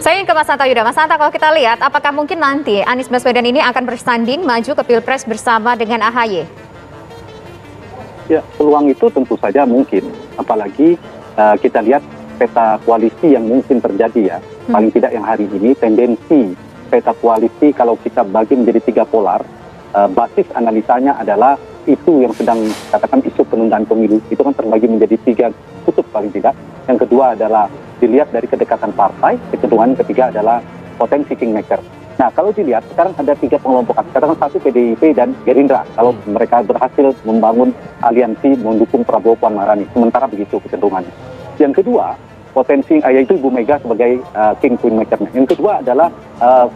Saya ingin ke Mas Hanta Yuda. Mas Hanta, kalau kita lihat, apakah mungkin nanti Anies Baswedan ini akan bersanding maju ke Pilpres bersama dengan AHY? Ya, peluang itu tentu saja mungkin. Apalagi kita lihat peta koalisi yang mungkin terjadi ya. Paling tidak yang hari ini tendensi peta koalisi kalau kita bagi menjadi 3 polar, basis analisanya adalah isu yang sedang katakan isu penundaan pemilu itu kan terbagi menjadi 3 kutub paling tidak. Yang kedua adalah dilihat dari kedekatan partai, kecenderungan ketiga adalah potensi kingmaker. Nah, kalau dilihat sekarang ada 3 pengelompokan, katakan 1 PDIP dan Gerindra kalau mereka berhasil membangun aliansi mendukung Prabowo Puan Maharani, sementara begitu kecenderungannya. Yang kedua, potensi yaitu Ibu Mega sebagai king queen-makernya. Yang kedua adalah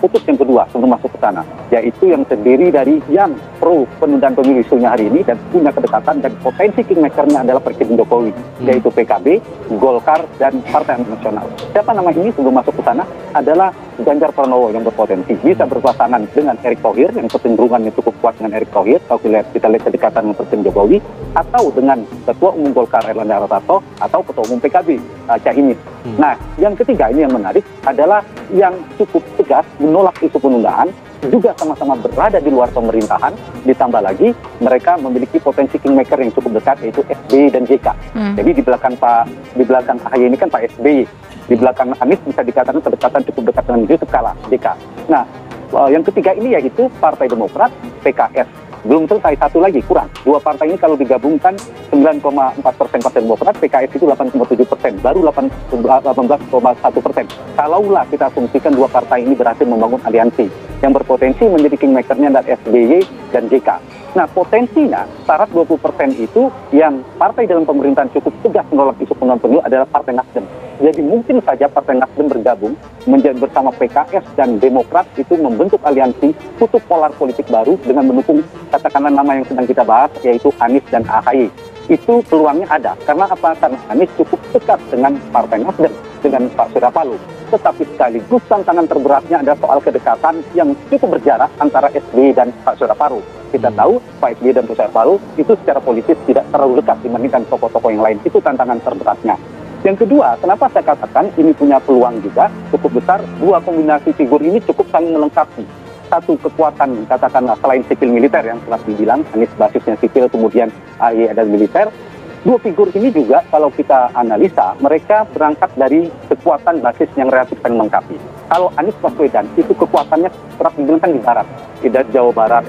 kutub yang kedua sebelum masuk ke sana, yaitu yang terdiri dari yang pro penundaan pemilu isunya hari ini dan punya kedekatan dan potensi kingmakernya adalah Presiden Jokowi, yaitu PKB, Golkar, dan Partai Amanat Nasional. Siapa nama ini sebelum masuk ke sana adalah Ganjar Pranowo yang berpotensi bisa berpasangan dengan Erick Thohir yang kecenderungannya cukup kuat dengan Erick Thohir kalau kita lihat kedekatan dengan Presiden Jokowi, atau dengan Ketua Umum Golkar Erlangga Hartarto atau Ketua Umum PKB Caimin. Nah, yang ketiga ini yang menarik adalah yang cukup tegas menolak isu penundaan, juga sama-sama berada di luar pemerintahan, ditambah lagi mereka memiliki potensi kingmaker yang cukup dekat yaitu SBY dan JK. Jadi di belakang AHY ini kan Pak SBY, di belakang Anies bisa dikatakan kedekatan cukup dekat dengan Yusuf Kala, JK. Nah, yang ketiga ini yaitu Partai Demokrat, PKS. Belum selesai, satu lagi kurang. 2 partai ini kalau digabungkan 9,4% Partai Demokrat, PKS itu 8,7%, baru 18,1%. Kalaulah kita asumsikan 2 partai ini berhasil membangun aliansi, yang berpotensi menjadi kingmakernya adalah SBY dan JK. Nah, potensinya syarat 20% itu yang partai dalam pemerintahan cukup tegas menolak isu penundaan pemilu adalah Partai Nasdem. Jadi mungkin saja Partai Nasdem bergabung menjadi bersama PKS dan Demokrat itu membentuk aliansi kutub polar politik baru dengan mendukung katakanlah nama yang sedang kita bahas yaitu Anies dan AHY. Itu peluangnya ada. Karena apa? Karena Anies cukup dekat dengan Partai Nasdem, dengan Pak Surya Paloh. Tetapi sekaligus tantangan terberatnya adalah soal kedekatan yang cukup berjarak antara SBY dan Pak Surya Paloh. Kita tahu Pak SBY dan Pak Surya Paloh itu secara politis tidak terlalu dekat dibandingkan tokoh-tokoh yang lain. Itu tantangan terberatnya. Yang kedua, kenapa saya katakan ini punya peluang juga cukup besar, 2 kombinasi figur ini cukup saling melengkapi. Satu kekuatan, katakanlah selain sipil militer yang telah dibilang, Anies basisnya sipil, kemudian AHY ada militer. 2 figur ini juga kalau kita analisa, mereka berangkat dari kekuatan basis yang relatif saling melengkapi. Kalau Anies Baswedan itu kekuatannya kerap digunakan di barat, di Jawa Barat,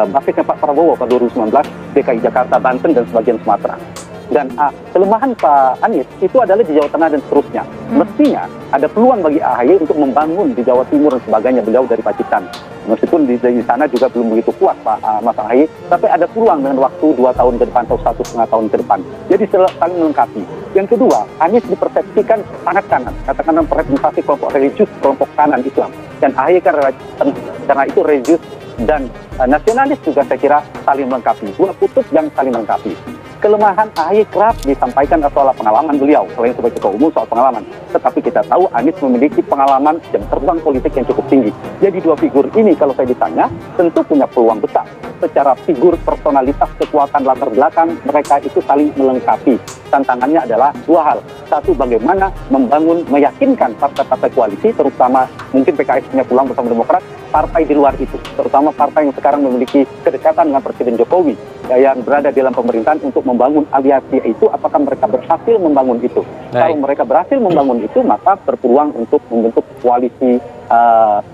basisnya Pak Prabowo pada 2019, DKI Jakarta, Banten, dan sebagian Sumatera. Dan kelemahan Pak Anies itu adalah di Jawa Tengah dan seterusnya. Mestinya ada peluang bagi AHY untuk membangun di Jawa Timur dan sebagainya, beliau dari Pacitan. Meskipun di sana juga belum begitu kuat Pak Mas AHY, tapi ada peluang dengan waktu 2 tahun ke depan atau 1,5 tahun ke depan. Jadi saling melengkapi. Yang kedua, Anies dipersepsikan sangat kanan, katakanlah representasi kelompok religius, kelompok kanan Islam. Dan AHY karena itu religius dan nasionalis juga saya kira saling melengkapi. 2 kutub yang saling melengkapi. Kelemahan AHY kerap disampaikan soal pengalaman beliau, selain sebagai ketua umum soal pengalaman. Tetapi kita tahu Anies memiliki pengalaman dan terbang politik yang cukup tinggi. Jadi 2 figur ini kalau saya ditanya, tentu punya peluang besar. Secara figur, personalitas, kekuatan, latar belakang, mereka itu saling melengkapi. Tantangannya adalah 2 hal. Satu, bagaimana membangun, meyakinkan partai-partai koalisi, terutama mungkin PKS punya peluang bersama Demokrat, partai di luar itu, terutama partai yang sekarang memiliki kedekatan dengan Presiden Jokowi, yang berada di dalam pemerintahan untuk membangun aliansi itu, apakah mereka berhasil membangun itu? Kalau mereka berhasil membangun itu, maka berpeluang untuk membentuk koalisi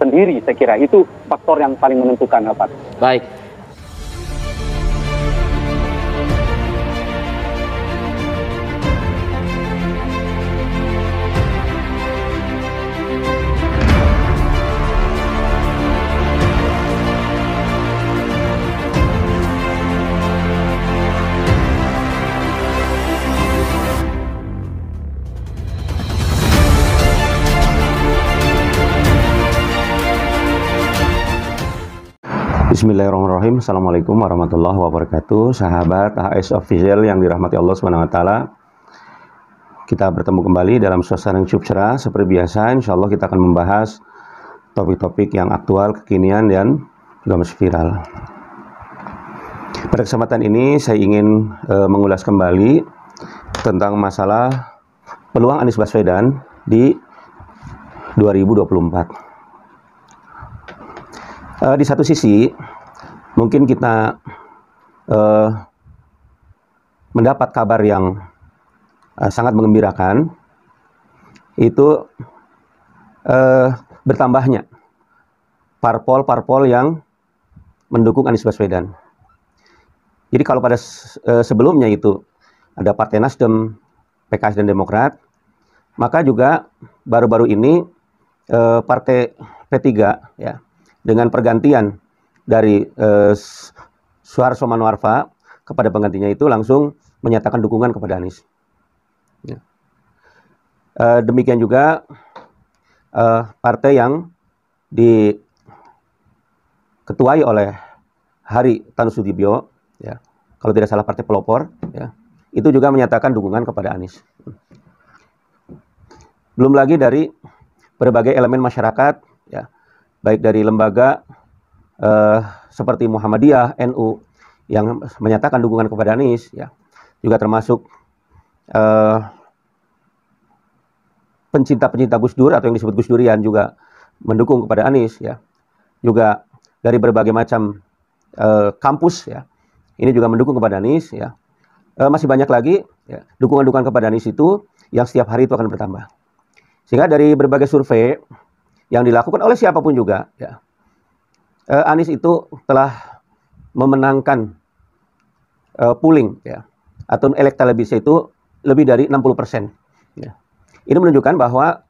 sendiri. Saya kira itu faktor yang paling menentukan. Baik. Bismillahirrahmanirrahim. Assalamualaikum warahmatullahi wabarakatuh. Sahabat HS Official yang dirahmati Allah SWT, kita bertemu kembali dalam suasana yang cukup cerah. Seperti biasa, insya Allah kita akan membahas topik-topik yang aktual, kekinian, dan juga masih viral. Pada kesempatan ini saya ingin mengulas kembali tentang masalah peluang Anies Baswedan di 2024. Di satu sisi, mungkin kita mendapat kabar yang sangat menggembirakan, itu bertambahnya parpol-parpol yang mendukung Anies Baswedan. Jadi kalau pada sebelumnya itu ada Partai Nasdem, PKS dan Demokrat, maka juga baru-baru ini Partai P3 ya, dengan pergantian dari Suharso Manoarfa kepada penggantinya itu langsung menyatakan dukungan kepada Anies. Ya. Demikian juga partai yang diketuai oleh Hari Tanusudibyo, ya, kalau tidak salah partai pelopor, ya, itu juga menyatakan dukungan kepada Anies. Belum lagi dari berbagai elemen masyarakat, ya, baik dari lembaga seperti Muhammadiyah, NU, yang menyatakan dukungan kepada Anies, ya, juga termasuk pencinta-pencinta Gus Dur atau yang disebut Gus Durian juga mendukung kepada Anies, ya. Juga dari berbagai macam kampus, ya, ini juga mendukung kepada Anies, ya. Masih banyak lagi, ya, dukungan-dukungan kepada Anies itu yang setiap hari itu akan bertambah. Sehingga dari berbagai survei yang dilakukan oleh siapapun juga, ya, Anies itu telah memenangkan polling, ya, atau elektabilitas itu lebih dari 60%. Ya. Ini menunjukkan bahwa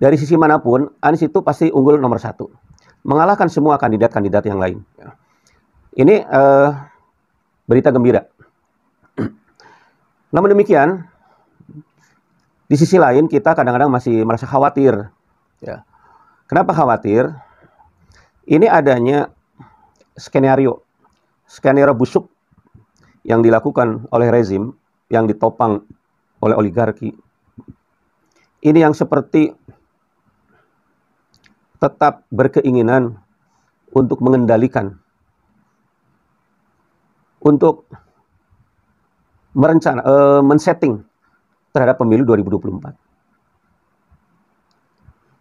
dari sisi manapun Anies itu pasti unggul nomor 1, mengalahkan semua kandidat-kandidat yang lain. Ya. Ini berita gembira. Namun demikian, di sisi lain kita kadang-kadang masih merasa khawatir. Ya. Kenapa khawatir? Ini adanya skenario busuk yang dilakukan oleh rezim yang ditopang oleh oligarki. Ini yang seperti tetap berkeinginan untuk mengendalikan, untuk men-setting terhadap pemilu 2024.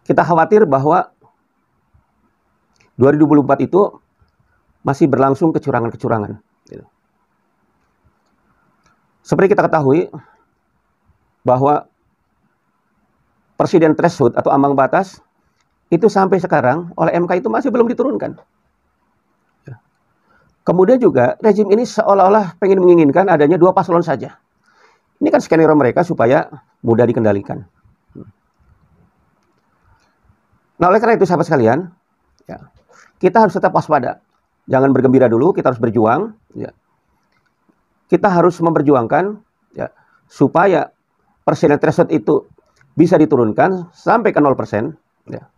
Kita khawatir bahwa 2024 itu masih berlangsung kecurangan-kecurangan. Seperti kita ketahui bahwa presiden threshold atau ambang batas itu sampai sekarang oleh MK itu masih belum diturunkan. Kemudian juga rezim ini seolah-olah pengen menginginkan adanya 2 paslon saja. Ini kan skenario mereka supaya mudah dikendalikan. Nah, oleh karena itu sahabat sekalian, ya, kita harus tetap waspada. Jangan bergembira dulu, kita harus berjuang. Ya. Kita harus memperjuangkan, ya, supaya presiden threshold itu bisa diturunkan sampai ke 0%. Ya.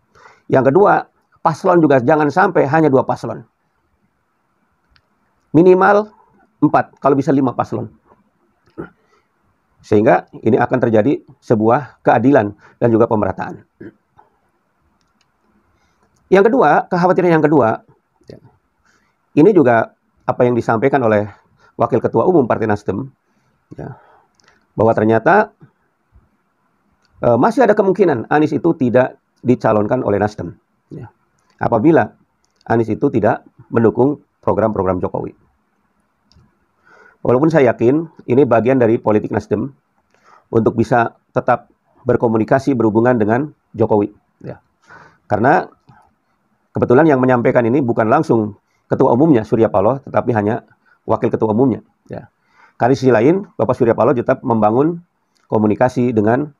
Yang kedua, paslon juga jangan sampai hanya 2 paslon. Minimal 4, kalau bisa 5 paslon. Sehingga ini akan terjadi sebuah keadilan dan juga pemerataan. Yang kedua, kekhawatiran yang kedua, ya, ini juga apa yang disampaikan oleh Wakil Ketua Umum Partai Nasdem, ya, bahwa ternyata masih ada kemungkinan Anies itu tidak dicalonkan oleh Nasdem, ya, apabila Anies itu tidak mendukung program-program Jokowi. Walaupun saya yakin ini bagian dari politik Nasdem untuk bisa tetap berkomunikasi berhubungan dengan Jokowi. Ya. Karena kebetulan yang menyampaikan ini bukan langsung ketua umumnya Surya Paloh, tetapi hanya wakil ketua umumnya. Ya. Karena di sisi lain, Bapak Surya Paloh tetap membangun komunikasi dengan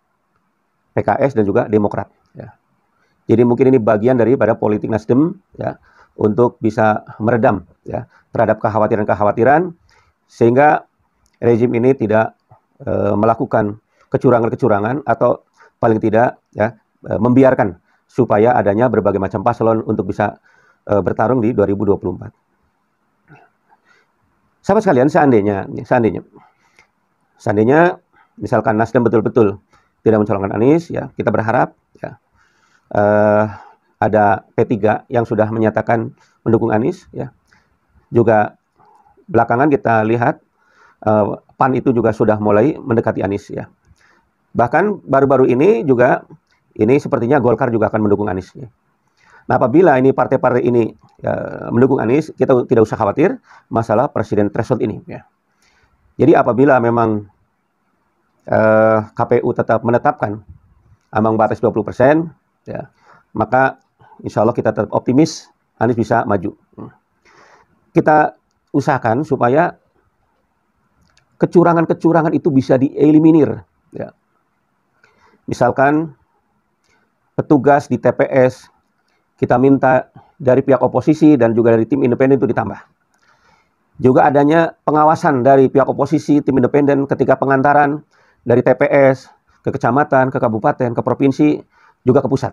PKS dan juga Demokrat. Ya. Jadi mungkin ini bagian daripada politik Nasdem, ya, untuk bisa meredam, ya, terhadap kekhawatiran-kekhawatiran sehingga rezim ini tidak melakukan kecurangan-kecurangan atau paling tidak, ya, membiarkan supaya adanya berbagai macam paslon untuk bisa bertarung di 2024. Sahabat sekalian, seandainya misalkan Nasdem betul-betul tidak mencalonkan Anies, ya, kita berharap, ya, ada P3 yang sudah menyatakan mendukung Anies, ya. Juga belakangan kita lihat PAN itu juga sudah mulai mendekati Anies, ya. Bahkan baru-baru ini juga ini sepertinya Golkar juga akan mendukung Anies. Ya. Nah, apabila ini partai-partai ini mendukung Anies, kita tidak usah khawatir masalah presiden threshold ini. Ya. Jadi apabila memang KPU tetap menetapkan ambang batas 20%, ya, maka insya Allah kita tetap optimis Anies bisa maju. Kita usahakan supaya kecurangan-kecurangan itu bisa dieliminir. Ya. Misalkan petugas di TPS kita minta dari pihak oposisi dan juga dari tim independen itu ditambah. Juga adanya pengawasan dari pihak oposisi, tim independen ketika pengantaran dari TPS ke kecamatan, ke kabupaten, ke provinsi, juga ke pusat.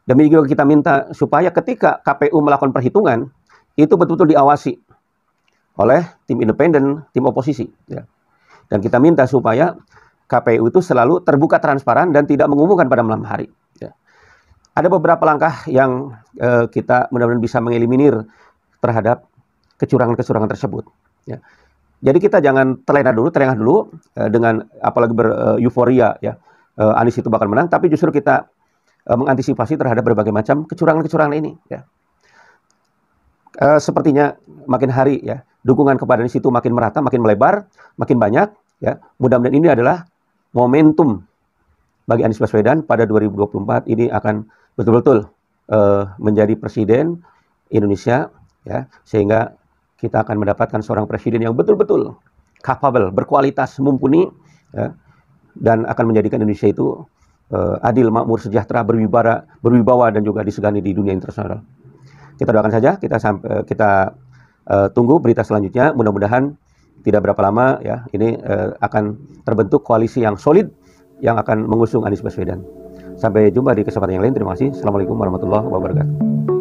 Demikian juga kita minta supaya ketika KPU melakukan perhitungan, itu betul-betul diawasi oleh tim independen, tim oposisi. Ya. Dan kita minta supaya KPU itu selalu terbuka, transparan, dan tidak mengumumkan pada malam hari. Ya. Ada beberapa langkah yang kita mudah-mudahan bisa mengeliminir terhadap kecurangan-kecurangan tersebut. Ya. Jadi kita jangan terlena dulu, terengah dulu dengan apalagi beruforia ya Anies itu bakal menang, tapi justru kita mengantisipasi terhadap berbagai macam kecurangan-kecurangan ini. Ya. Sepertinya makin hari ya dukungan kepada Anies itu makin merata, makin melebar, makin banyak. Ya. Mudah-mudahan ini adalah momentum bagi Anies Baswedan pada 2024 ini akan betul-betul menjadi presiden Indonesia, ya, sehingga kita akan mendapatkan seorang presiden yang betul-betul capable, berkualitas, mumpuni, ya, dan akan menjadikan Indonesia itu adil, makmur, sejahtera, berwibawa dan juga disegani di dunia internasional. Kita doakan saja, kita tunggu berita selanjutnya. Mudah-mudahan tidak berapa lama ya ini akan terbentuk koalisi yang solid yang akan mengusung Anies Baswedan. Sampai jumpa di kesempatan yang lain. Terima kasih. Assalamualaikum warahmatullahi wabarakatuh.